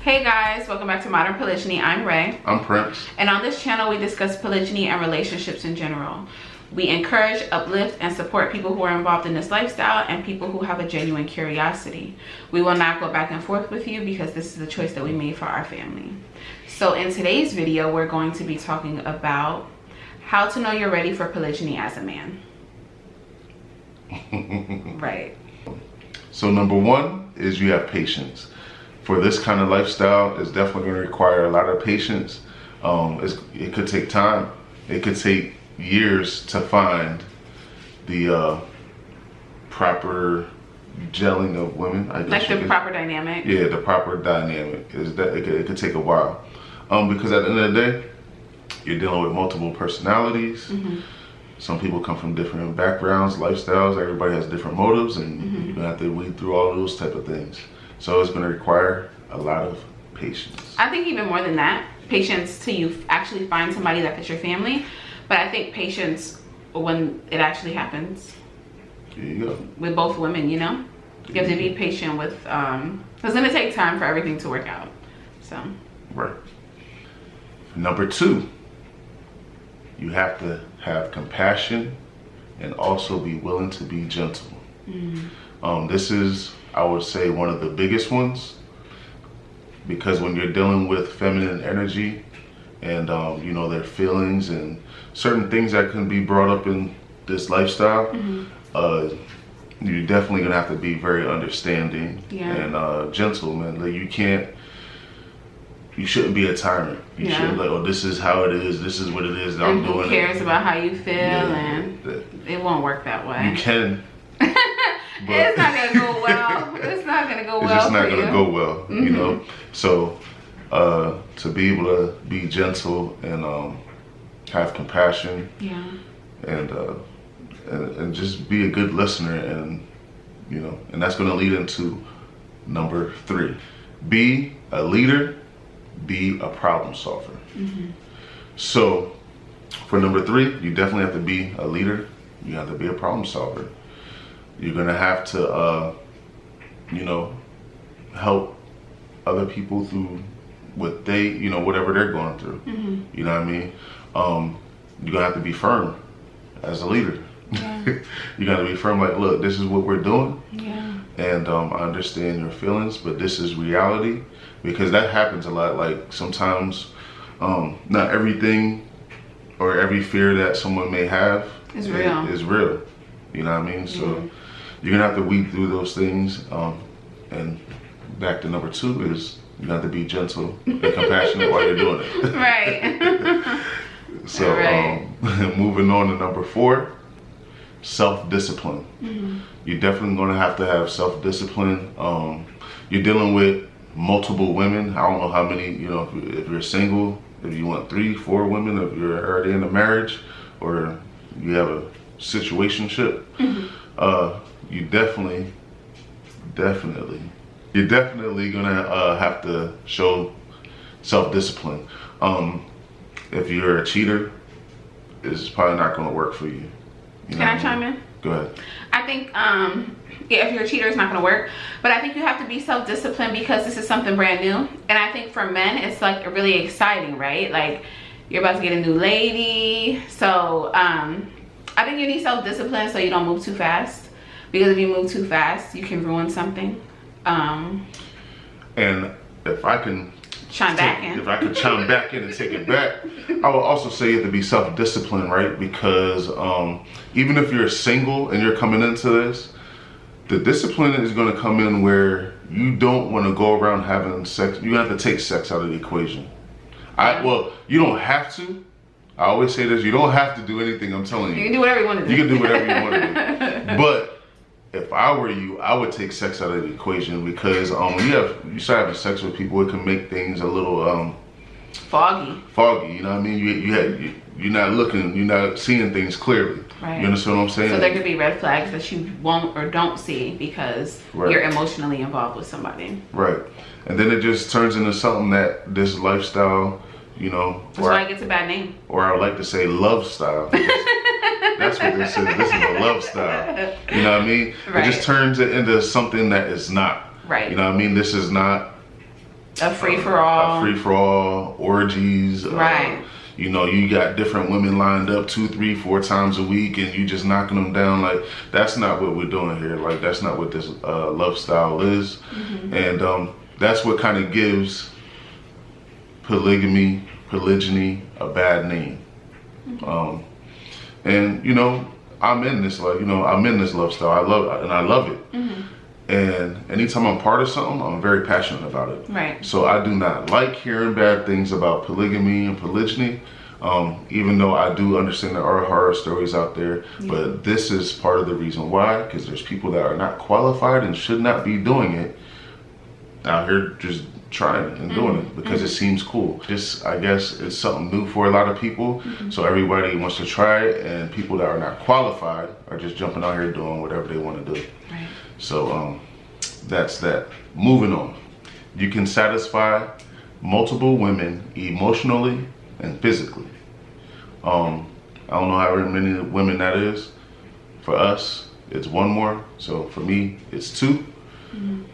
Hey guys, welcome back to Modern Polygyny. I'm Ray. I'm Prince. And on this channel, we discuss polygyny and relationships in general. We encourage, uplift, and support people who are involved in this lifestyle and people who have a genuine curiosity. We will not go back and forth with you because this is the choice that we made for our family. So in today's video, we're going to be talking about how to know you're ready for polygyny as a man. Right. So number one is you have patience. For this kind of lifestyle, it's definitely going to require a lot of patience. It could take time. It could take years to find the proper gelling of women. I guess like the proper dynamic. Yeah, the proper dynamic is that it could take a while. Because at the end of the day, you're dealing with multiple personalities. Mm-hmm. Some people come from different backgrounds, lifestyles. Everybody has different motives, and mm-hmm. you're gonna have to weed through all those type of things. So it's gonna require a lot of patience. I think even more than that, patience till you actually find somebody that fits your family. But I think patience when it actually happens. There you go. With both women, you know? You have to be patient with, it's gonna take time for everything to work out, so. Right. Number two, you have to have compassion and also be willing to be gentle. Mm-hmm. This is, I would say, one of the biggest ones, because when you're dealing with feminine energy and you know, their feelings and certain things that can be brought up in this lifestyle, mm-hmm. You're definitely gonna have to be very understanding and gentle, man. Like you shouldn't be a tyrant. You shouldn't like, oh, this is how it is. This is what it is. That I'm doing. Who cares about how you feel? And it won't work that way. You can. But it's not gonna go well. It's not gonna go well. It's just not for gonna you. go well, Mm-hmm. you know. So to be able to be gentle and have compassion, and just be a good listener, and you know, and that's gonna lead into number three: be a leader, be a problem solver. Mm-hmm. So for number three, you definitely have to be a leader. You have to be a problem solver. You're gonna have to, you know, help other people through what they, you know, whatever they're going through. Mm-hmm. You know what I mean? You're gonna have to be firm as a leader. Yeah. You gotta be firm, like, look, this is what we're doing. Yeah. And I understand your feelings, but this is reality, because that happens a lot. Like sometimes, not everything or every fear that someone may have is real. You know what I mean? So you're gonna have to weed through those things. And back to number two is you have to be gentle and compassionate while you're doing it. Right. So moving on to number four, self-discipline. Mm-hmm. You're definitely gonna have to have self-discipline. You're dealing with multiple women. I don't know how many, you know, if you're single, if you want 3, 4 women, if you're already in a marriage or you have a situationship, you definitely gonna have to show self-discipline. If you're a cheater, it's probably not gonna work for you. Can I chime in? Go ahead. I think, if you're a cheater, it's not gonna work. But I think you have to be self-disciplined because this is something brand new. And I think for men, it's like really exciting, right? Like you're about to get a new lady. So I think you need self-discipline so you don't move too fast. Because if you move too fast, you can ruin something. And if I can chime back in and take it back, I will also say you have to be self-disciplined, right? Because even if you're single and you're coming into this, the discipline is going to come in where you don't want to go around having sex. You have to take sex out of the equation. Well, you don't have to. I always say this: you don't have to do anything. I'm telling you. You can do whatever you want to do. You can do whatever you want to do. But if I were you, I would take sex out of the equation, because when you start having sex with people, it can make things a little foggy. You know what I mean? You're not looking, you're not seeing things clearly. Right. You understand what I'm saying? So there could be red flags that you won't or don't see because you're emotionally involved with somebody. Right. And then it just turns into something that this lifestyle, you know. That's why it gets a bad name. Or I would like to say love style. That's what this is. This is a love style. You know what I mean? Right. It just turns it into something that is not. Right. You know what I mean? This is not A free-for-all. A free-for-all, orgies. Right. You know, you got different women lined up 2, 3, 4 times a week, and you just knocking them down. Like, that's not what we're doing here. Like, that's not what this love style is. And that's what kind of gives polygyny a bad name. And you know, I'm in this love style. I love it. And anytime I'm part of something, I'm very passionate about it. Right. So I do not like hearing bad things about polygamy and polygyny, even though I do understand there are horror stories out there. But this is part of the reason why, because there's people that are not qualified and should not be doing it out here just trying it and doing it because it seems cool. Just, I guess it's something new for a lot of people. So everybody wants to try it, and people that are not qualified are just jumping out here doing whatever they want to do. Right. So that's that. Moving on. You can satisfy multiple women emotionally and physically. I don't know how many women that is. For us, it's one more. So for me, it's 2.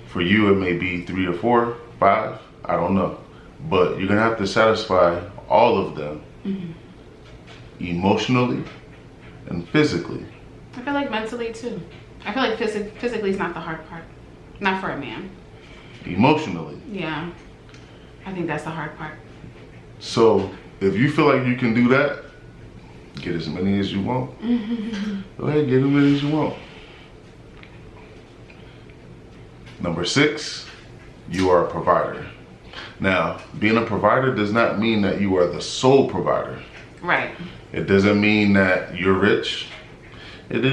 For you, it may be 3 or 4, 5. I don't know. But you're gonna have to satisfy all of them emotionally and physically. I feel like mentally too. I feel like physically is not the hard part. Not for a man. Emotionally. Yeah. I think that's the hard part. So if you feel like you can do that, get as many as you want. Go ahead, get as many as you want. Number 6, you are a provider. Now, being a provider does not mean that you are the sole provider. Right. It doesn't mean that you're rich. It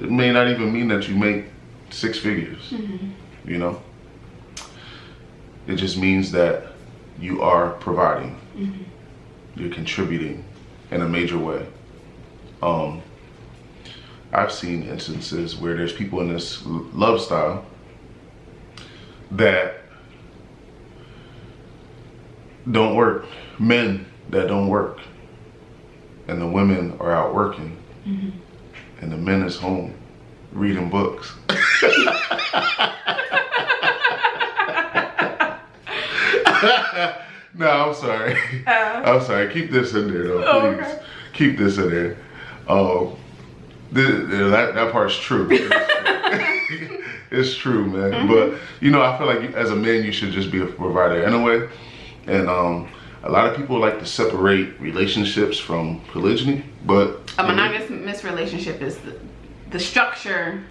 may not even mean that you make 6 figures. You know? It just means that you are providing. You're contributing in a major way. I've seen instances where there's people in this love style that don't work, men that don't work, and the women are out working, and the men is home reading books. No, I'm sorry. I'm sorry. Keep this in there, though, please. Okay. Keep this in there. That part's true. It's true, man. But you know, I feel like as a man, you should just be a provider anyway. And a lot of people like to separate relationships from polygyny, but a monogamous relationship is the structure.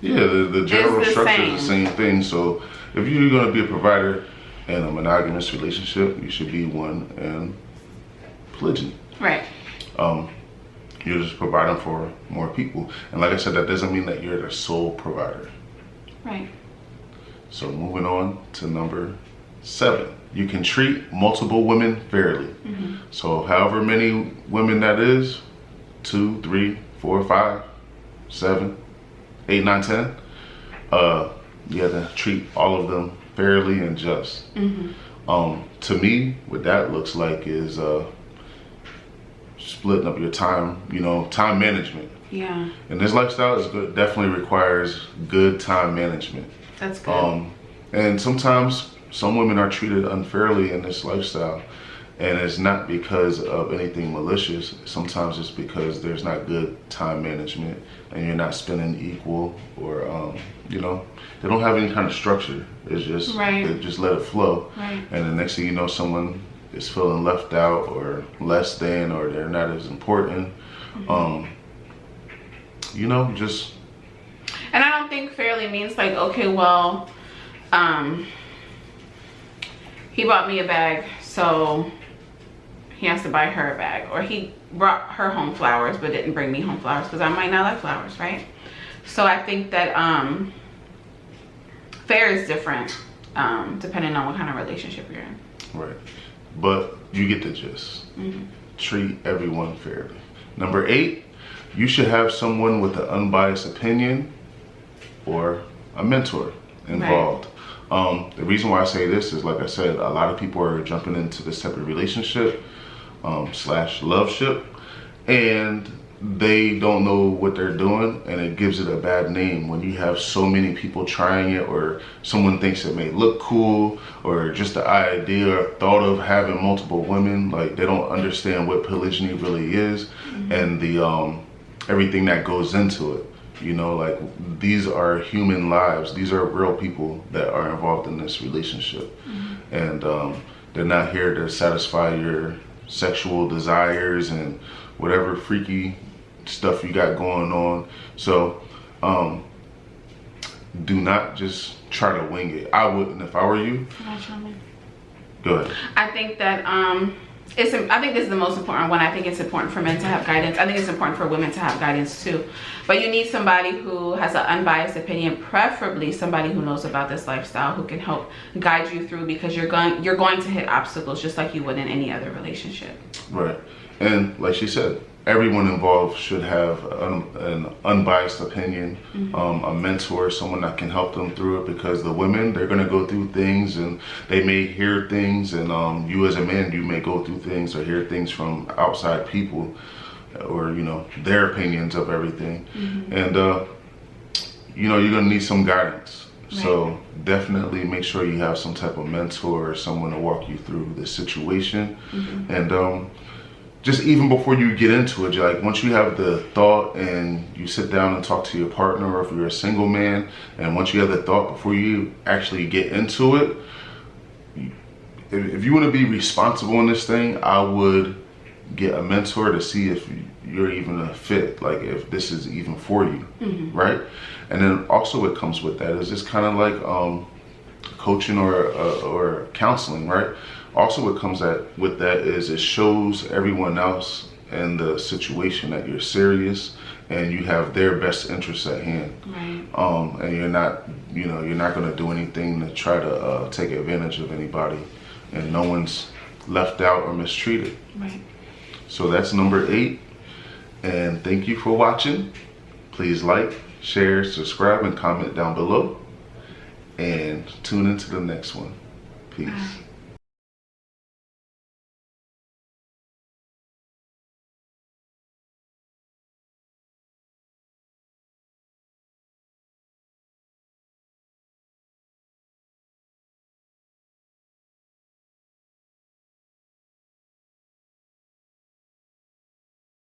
Yeah, the general structure is the same thing. So if you're going to be a provider in a monogamous relationship, you should be one in polygyny. Right. You're just providing for more people. And like I said, that doesn't mean that you're the sole provider. Right. So moving on to number 7. You can treat multiple women fairly. So however many women that is, 2, 3, 4, 5, 7, 8, 9, 10, you have to treat all of them fairly and just. To me, what that looks like is splitting up your time, time management. Yeah. And this lifestyle is good, definitely requires good time management. That's good. And sometimes some women are treated unfairly in this lifestyle, and it's not because of anything malicious. Sometimes it's because there's not good time management, and you're not spending equal, or they don't have any kind of structure. It's just they just let it flow. Right. And the next thing you know, someone is feeling left out or less than, or they're not as important. Just. And I don't think fairly means like, okay, well, he bought me a bag, so he has to buy her a bag, or he brought her home flowers but didn't bring me home flowers because I might not like flowers, right? So I think that fair is different depending on what kind of relationship you're in. Right. But you get the gist. Treat everyone fairly. Number 8, you should have someone with an unbiased opinion or a mentor involved. Right. The reason why I say this is, like I said, a lot of people are jumping into this type of relationship / love ship, and they don't know what they're doing, and it gives it a bad name when you have so many people trying it, or someone thinks it may look cool, or just the idea or thought of having multiple women. Like, they don't understand what polygyny really is, and the everything that goes into it. You know, like, these are human lives. These are real people that are involved in this relationship. And they're not here to satisfy your sexual desires and whatever freaky stuff you got going on. So do not just try to wing it. I wouldn't if I were you. Go ahead. I think that I think this is the most important one. I think it's important for men to have guidance. I think it's important for women to have guidance too. But you need somebody who has an unbiased opinion, preferably somebody who knows about this lifestyle, who can help guide you through, because you're going to hit obstacles just like you would in any other relationship. Right. And like she said, everyone involved should have an unbiased opinion, a mentor, someone that can help them through it, because the women, they're going to go through things, and they may hear things, and you as a man, you may go through things or hear things from outside people, or, you know, their opinions of everything. And, you know, you're going to need some guidance. Right. So definitely make sure you have some type of mentor or someone to walk you through this situation. And, just even before you get into it, like, once you have the thought and you sit down and talk to your partner, or if you're a single man, and once you have the thought before you actually get into it, if you want to be responsible in this thing, I would get a mentor to see if you're even a fit, like if this is even for you, right? And then also what comes with that is just kind of like coaching or counseling, right? Also what comes with that is it shows everyone else in the situation that you're serious and you have their best interests at hand. Right. And you're not going to do anything to try to take advantage of anybody, and no one's left out or mistreated. Right. So that's number 8. And thank you for watching. Please like, share, subscribe, and comment down below. And tune into the next one. Peace. Bye.